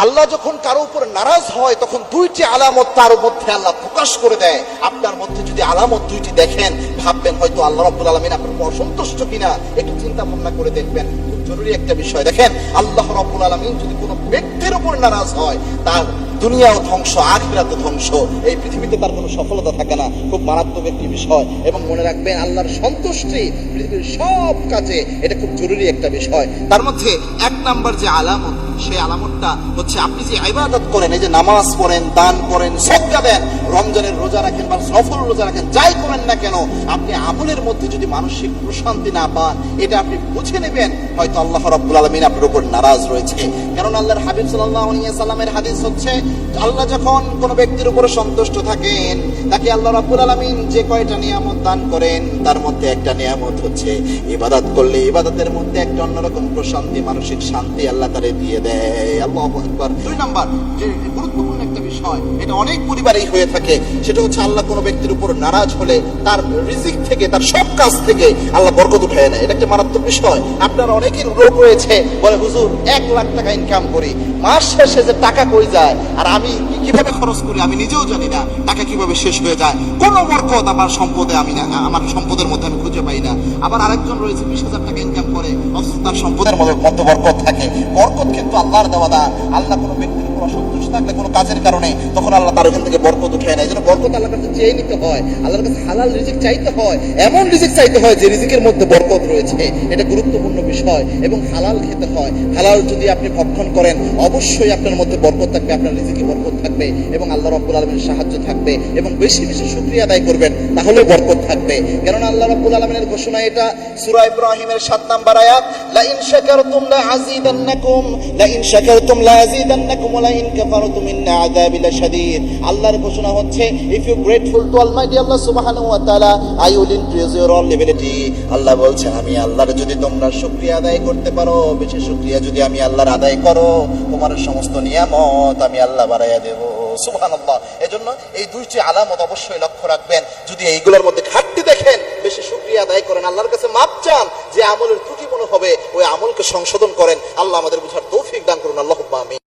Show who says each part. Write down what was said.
Speaker 1: আল্লাহ যখন কারো উপর নারাজ হয় তখন দুইটি আলামত তার মধ্যে আল্লাহ প্রকাশ করে দেয়। আপনার মধ্যে যদি আলামত দুইটি দেখেন, ভাববেন হয়তো আল্লাহ রাব্বুল আলামিন আপনার উপর অসন্তুষ্ট কিনা, একটু চিন্তা ভাবনা করে দেখবেন। খুব জরুরি একটা বিষয়। দেখেন, আল্লাহ রাব্বুল আলামিন যদি কোনো ব্যক্তির উপর নারাজ হয়, তার দুনিয়াও ধ্বংস, আখিরাতও ধ্বংস, এই পৃথিবীতে তার কোনো সফলতা থাকে না। খুব মারাত্মক একটি বিষয়। এবং মনে রাখবেন, আল্লাহর সন্তুষ্টি পৃথিবীর সব কাজে এটা খুব জরুরি একটা বিষয়। তার মধ্যে এক নাম্বার যে আলামত, সেই আলামতটা হচ্ছে আপনি যে ইবাদত করেন, এই যে নামাজ পড়েন, দান করেন, সাদকা দেন, রমজানের রোজা রাখেন বা সফল রোজা রাখেন, যাই করেন না কেন, আপনি আমলের মধ্যে যদি মানসিক প্রশান্তি না পান, এটা আপনি বুঝে নেবেন হয়তো আল্লাহ রাব্বুল আলামিন আপনার উপর নারাজ রয়েছে। কারণ আল্লাহর হাবিব সাল্লাল্লাহু আলাইহি ওয়াসাল্লামের হাদিস হচ্ছে, আল্লাহ যখন কোন ব্যক্তির উপর সন্তুষ্ট থাকেন, তাকে আল্লাহ রাব্বুল আলামিন যে কয়টা নিয়ামত দান করেন, তার মধ্যে একটা নিয়ামত হচ্ছে ইবাদত করলে ইবাদতের মধ্যে একটা অন্যরকম প্রশান্তি, মানসিক শান্তি আল্লাহ তারে দিয়ে দেয়। আল্লাহু আকবার। দুই নাম্বার যে গুরুত্বপূর্ণ একটা বিষয়, এটা অনেক পরিবারেই হয়ে থাকে, সেটা হচ্ছে আল্লাহ কোনো ব্যক্তির উপর নারাজ হলে তার রিজিক থেকে, তার সব কাজ থেকে আল্লাহ বরকত উঠায় নেয়। এটা একটা মারাত্মক বিষয়। আপনার অনেকের রোগ রয়েছে, বলে হুজুর 1 লাখ টাকা ইনকাম করি, মাস শেষে যে টাকা কই যায় আর আমি কিভাবে খরচ করি আমি নিজেও জানি না, টাকা কিভাবে শেষ হয়ে যায়, কোনো বরকত আমার সম্পদে আমি না, আমার সম্পদের মধ্যে আমি খুঁজে পাই না। আবার আরেকজন রয়েছে 20,000 টাকা ইনকাম করে, অথচ তার সম্পদের মধ্যে বরকত থাকে। বরকত কিন্তু আল্লাহর দেওয়া দান। আল্লাহ কোনো ব্যক্তির উপর অসন্তুষ্ট থাকলে কোনো কাজের কারণে, তখন আল্লাহ তার ওখান থেকে বরকত উঠায় নেয়। এই জন্য বরকত আল্লাহর কাছে চেয়ে নিতে হয়, আল্লাহর কাছে হালাল রিজিক চাইতে হয়, এমন রিজিক চাইতে হয় যে রিজিকের মধ্যে বরকত রয়েছে। এটা গুরুত্বপূর্ণ বিষয়। এবং হালাল খেতে হয়। হালাল যদি আপনি ভক্ষণ করেন, অবশ্যই আপনার মধ্যে বরকত থাকবে, আপনার রিজিকে বরকত থাকবে এবং আল্লাহ রাব্বুল আলামিনের সাহায্য থাকবে। এবং বেশি বেশি শুকরিয়া আদায় করবেন, তাহলে বরকত থাকবে। কারণ আল্লাহ রাব্বুল আলামিনের ঘোষণা এটা, সূরা ইব্রাহিমের 7 নম্বর আয়াত, লা ইন শাকারতুম লা আযীদান্নাকুম, লা ইন শাকারতুম লা আযীদান্নাকুম ওয়া লা ইন কাফারতুম ইন্না আযাবি লাশাদীদ। আল্লাহর ঘোষণা হচ্ছে, if you grateful to almighty Allah সুবহানাহু ওয়া তাআলা, I will increase your liability. আল্লাহ বলছেন, আমি আল্লাহর যদি তোমরা শুকরিয়া আদায় করতে পারো, বেশি শুকরিয়া যদি আমি আল্লাহর আদায় করো, তোমার সমস্ত নিয়ামত আমি আল্লাহ বাড়াইয়া দেব। সুবহানাল্লাহ। এজন্য এই দুইটি আলামত অবশ্যই লক্ষ্য রাখবেন। যদি এইগুলোর মধ্যে ঘাটতি দেখেন, বেশি শুকরিয়া আদায় করেন, আল্লাহর কাছে মাপ চান, যে আমলের ত্রুটি মনে হবে ওই আমলকে সংশোধন করেন। আল্লাহ আমাদের বুঝার তৌফিক দান করুন। আল্লাহুম্মা আমিন।